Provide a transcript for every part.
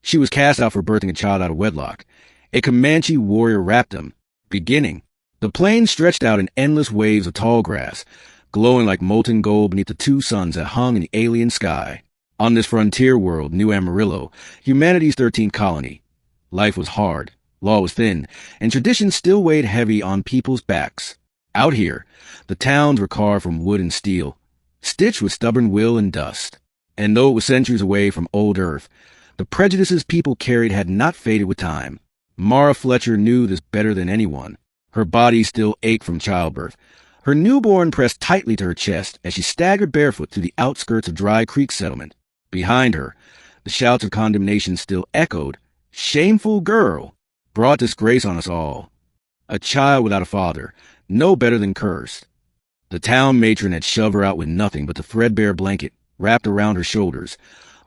She was cast out for birthing a child out of wedlock. A Comanche warrior wrapped him. Beginning. The plains stretched out in endless waves of tall grass, glowing like molten gold beneath the two suns that hung in the alien sky. On this frontier world, New Amarillo, humanity's 13th colony, life was hard, law was thin, and tradition still weighed heavy on people's backs. Out here, the towns were carved from wood and steel, stitched with stubborn will and dust. And though it was centuries away from old Earth, the prejudices people carried had not faded with time. Mara Fletcher knew this better than anyone. Her body still ached from childbirth, her newborn pressed tightly to her chest as she staggered barefoot through the outskirts of Dry Creek Settlement. Behind her, the shouts of condemnation still echoed. Shameful girl! Brought disgrace on us all. A child without a father, no better than cursed. The town matron had shoved her out with nothing but the threadbare blanket wrapped around her shoulders,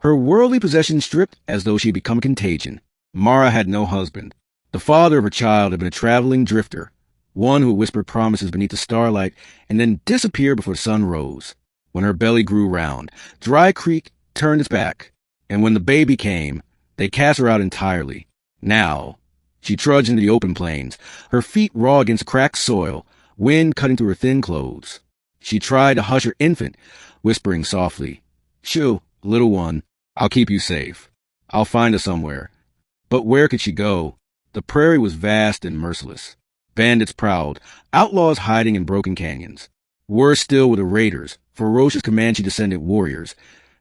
her worldly possessions stripped as though she had become a contagion. Mara had no husband. The father of her child had been a traveling drifter, one who whispered promises beneath the starlight and then disappeared before the sun rose. When her belly grew round, Dry Creek turned its back, and when the baby came, they cast her out entirely. Now, she trudged into the open plains, her feet raw against cracked soil, wind cutting through her thin clothes. She tried to hush her infant, whispering softly, "Shoo, little one, I'll keep you safe. I'll find us somewhere." But where could she go? The prairie was vast and merciless. Bandits prowled, outlaws hiding in broken canyons. Worse still were the raiders, ferocious Comanche-descendant warriors.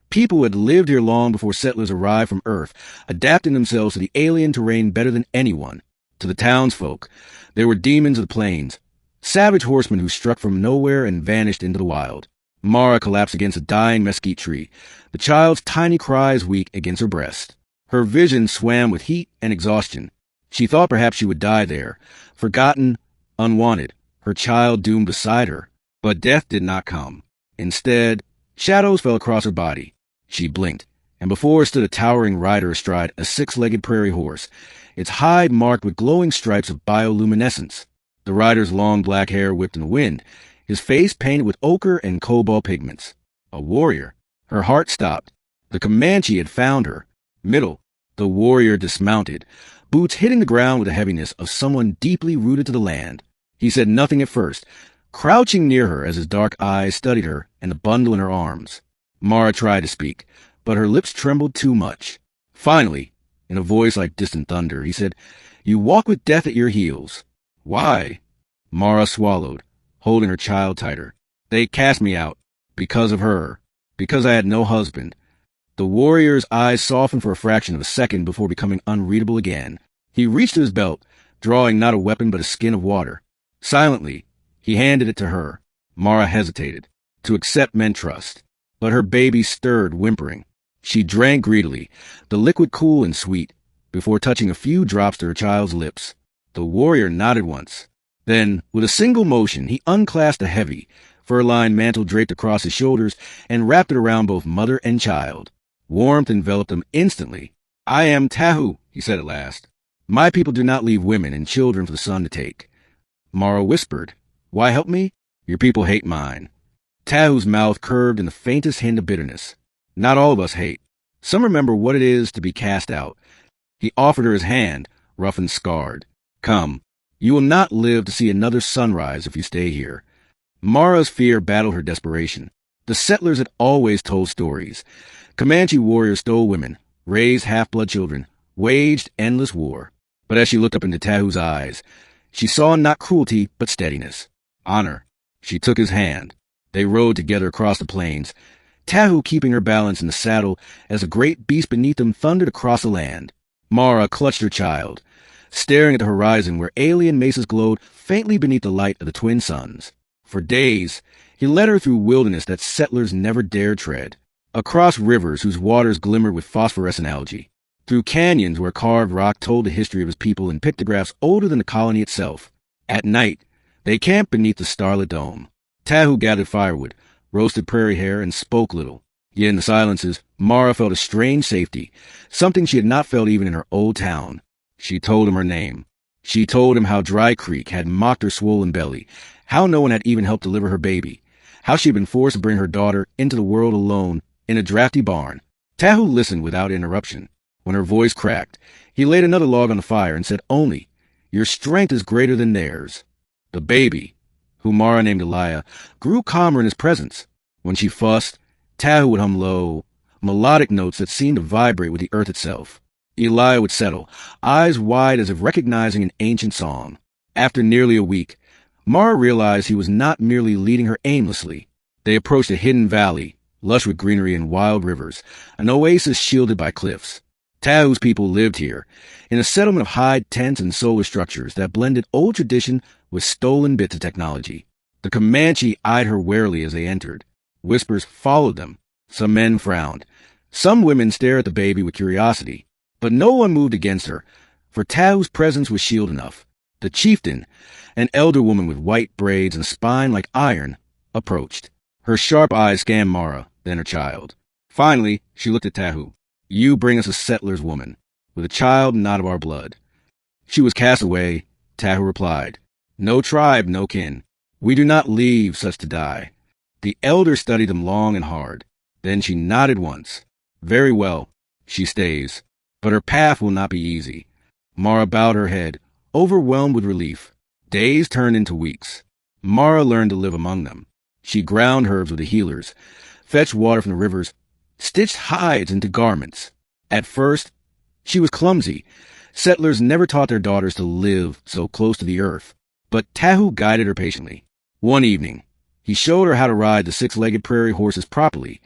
People who had lived here long before settlers arrived from Earth, adapting themselves to the alien terrain better than anyone. To the townsfolk, there were demons of the plains, savage horsemen who struck from nowhere and vanished into the wild. Mara collapsed against a dying mesquite tree, the child's tiny cries weak against her breast. Her vision swam with heat and exhaustion. She thought perhaps she would die there, forgotten, unwanted, her child doomed beside her. But death did not come. Instead, shadows fell across her body. She blinked, and before her stood a towering rider astride a six-legged prairie horse, its hide marked with glowing stripes of bioluminescence. The rider's long black hair whipped in the wind, his face painted with ochre and cobalt pigments. A warrior. Her heart stopped. The Comanche had found her. Middle. The warrior dismounted, boots hitting the ground with the heaviness of someone deeply rooted to the land. He said nothing at first, crouching near her as his dark eyes studied her and the bundle in her arms. Mara tried to speak, but her lips trembled too much. Finally, in a voice like distant thunder, he said, "You walk with death at your heels." "Why?" Mara swallowed, holding her child tighter. "They cast me out. Because of her. Because I had no husband." The warrior's eyes softened for a fraction of a second before becoming unreadable again. He reached to his belt, drawing not a weapon but a skin of water. Silently, he handed it to her. Mara hesitated. To accept meant trust. But her baby stirred, whimpering. She drank greedily, the liquid cool and sweet, before touching a few drops to her child's lips. The warrior nodded once. Then, with a single motion, he unclasped a heavy, fur-lined mantle draped across his shoulders and wrapped it around both mother and child. Warmth enveloped them instantly. "I am Tahu," he said at last. "My people do not leave women and children for the sun to take." Mara whispered, "Why help me? Your people hate mine." Tahu's mouth curved in the faintest hint of bitterness. "Not all of us hate. Some remember what it is to be cast out." He offered her his hand, rough and scarred. "Come. You will not live to see another sunrise if you stay here." Mara's fear battled her desperation. The settlers had always told stories. Comanche warriors stole women, raised half-blood children, waged endless war. But as she looked up into Tahu's eyes, she saw not cruelty but steadiness, honor. She took his hand. They rode together across the plains, Tahu keeping her balance in the saddle as a great beast beneath them thundered across the land. Mara clutched her child, staring at the horizon where alien mesas glowed faintly beneath the light of the twin suns. For days, he led her through wilderness that settlers never dared tread, across rivers whose waters glimmered with phosphorescent algae, through canyons where carved rock told the history of his people in pictographs older than the colony itself. At night, they camped beneath the starlit dome. Tahu gathered firewood, roasted prairie hare, and spoke little. Yet in the silences, Mara felt a strange safety, something she had not felt even in her old town. She told him her name. She told him how Dry Creek had mocked her swollen belly, how no one had even helped deliver her baby, how she had been forced to bring her daughter into the world alone in a drafty barn. Tahu listened without interruption. When her voice cracked, he laid another log on the fire and said only, "Your strength is greater than theirs." The baby, who Mara named Elia, grew calmer in his presence. When she fussed, Tahu would hum low, melodic notes that seemed to vibrate with the earth itself. Elia would settle, eyes wide as if recognizing an ancient song. After nearly a week, Mara realized he was not merely leading her aimlessly. They approached a hidden valley, lush with greenery and wild rivers, an oasis shielded by cliffs. Tahu's people lived here, in a settlement of hide tents and solar structures that blended old tradition with stolen bits of technology. The Comanche eyed her warily as they entered. Whispers followed them. Some men frowned. Some women stared at the baby with curiosity. But no one moved against her, for Tahu's presence was shield enough. The chieftain, an elder woman with white braids and a spine like iron, approached. Her sharp eyes scanned Mara, then her child. Finally, she looked at Tahu. "You bring us a settler's woman, with a child not of our blood." "She was cast away," Tahu replied. "No tribe, no kin. We do not leave such to die." The elder studied them long and hard. Then she nodded once. "Very well, she stays. But her path will not be easy." Mara bowed her head, overwhelmed with relief. Days turned into weeks. Mara learned to live among them. She ground herbs with the healers, fetched water from the rivers, stitched hides into garments. At first, she was clumsy. Settlers never taught their daughters to live so close to the earth. But Tahu guided her patiently. One evening, he showed her how to ride the six-legged prairie horses properly,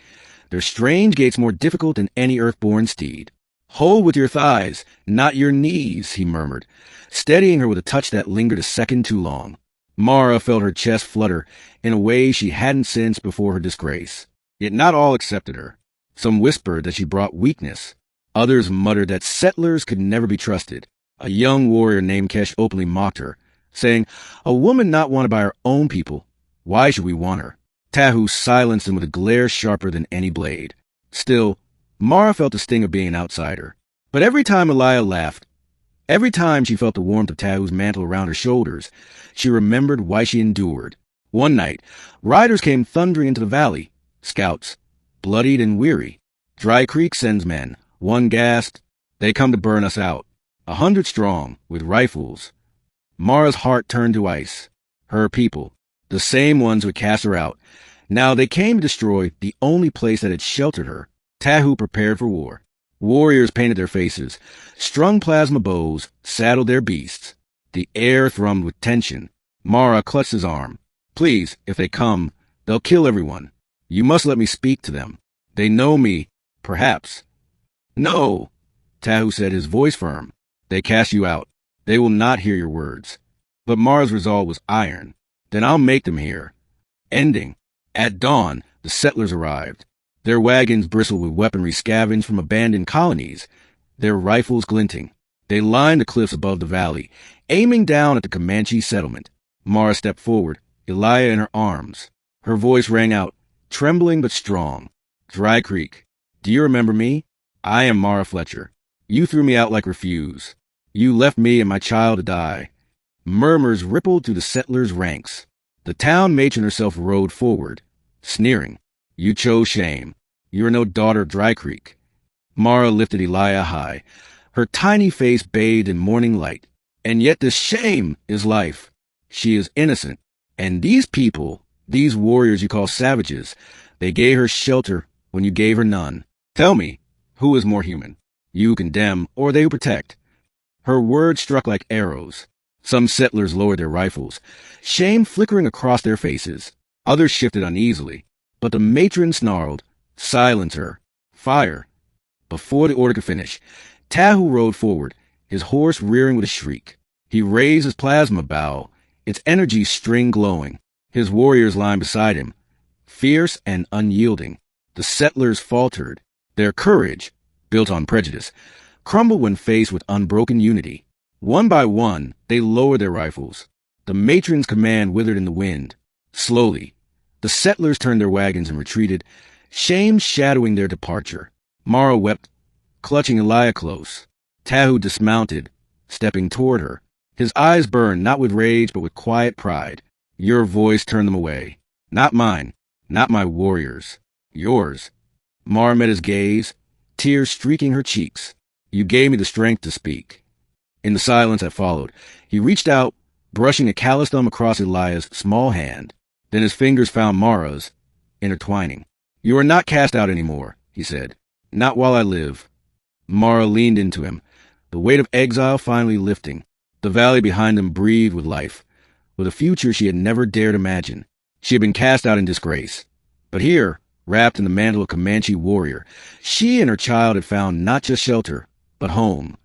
their strange gaits more difficult than any earth-born steed. "Hold with your thighs, not your knees," he murmured, steadying her with a touch that lingered a second too long. Mara felt her chest flutter in a way she hadn't sensed before her disgrace. Yet not all accepted her. Some whispered that she brought weakness. Others muttered that settlers could never be trusted. A young warrior named Kesh openly mocked her, saying, "A woman not wanted by her own people. Why should we want her?" Tahu silenced him with a glare sharper than any blade. Still, Mara felt the sting of being an outsider. But every time Elia laughed, every time she felt the warmth of Tahu's mantle around her shoulders, she remembered why she endured. One night, riders came thundering into the valley, scouts, bloodied and weary. "Dry Creek sends men," one gasped. "They come to burn us out. 100 strong, with rifles." Mara's heart turned to ice. Her people, the same ones who had cast her out, now they came to destroy the only place that had sheltered her. Tahu prepared for war. Warriors painted their faces, strung plasma bows, saddled their beasts. The air thrummed with tension. Mara clutched his arm. "Please, if they come, they'll kill everyone. You must let me speak to them. They know me, perhaps." "No," Tahu said, his voice firm. "They cast you out. They will not hear your words." But Mara's resolve was iron. "Then I'll make them hear." Ending. At dawn, the settlers arrived. Their wagons bristled with weaponry scavenged from abandoned colonies, their rifles glinting. They lined the cliffs above the valley, aiming down at the Comanche settlement. Mara stepped forward, Elia in her arms. Her voice rang out, trembling but strong. "Dry Creek, do you remember me? I am Mara Fletcher. You threw me out like refuse. You left me and my child to die." Murmurs rippled through the settlers' ranks. The town matron herself rode forward, sneering. "You chose shame. You are no daughter of Dry Creek." Mara lifted Elia high, her tiny face bathed in morning light. "And yet this shame is life. She is innocent. And these people, these warriors you call savages, they gave her shelter when you gave her none. Tell me, who is more human? You who condemn, or they who protect?" Her words struck like arrows. Some settlers lowered their rifles, shame flickering across their faces. Others shifted uneasily. But the matron snarled, "Silence her. Fire." Before the order could finish, Tahu rode forward, his horse rearing with a shriek. He raised his plasma bow, its energy string glowing. His warriors lined beside him, fierce and unyielding. The settlers faltered. Their courage, built on prejudice, crumbled when faced with unbroken unity. One by one, they lowered their rifles. The matron's command withered in the wind. Slowly, the settlers turned their wagons and retreated, shame shadowing their departure. Mara wept, clutching Elia close. Tahu dismounted, stepping toward her. His eyes burned not with rage but with quiet pride. "Your voice turned them away. Not mine, not my warriors. Yours." Mara met his gaze, tears streaking her cheeks. You gave me the strength to speak. In the silence that followed, he reached out, brushing a calloused thumb across Elias' small hand. Then his fingers found Mara's, intertwining. You are not cast out anymore, he said. Not while I live. Mara leaned into him, the weight of exile finally lifting. The valley behind them breathed with life, with a future she had never dared imagine. She had been cast out in disgrace. But here, wrapped in the mantle of Comanche warrior, she and her child had found not just shelter, but home.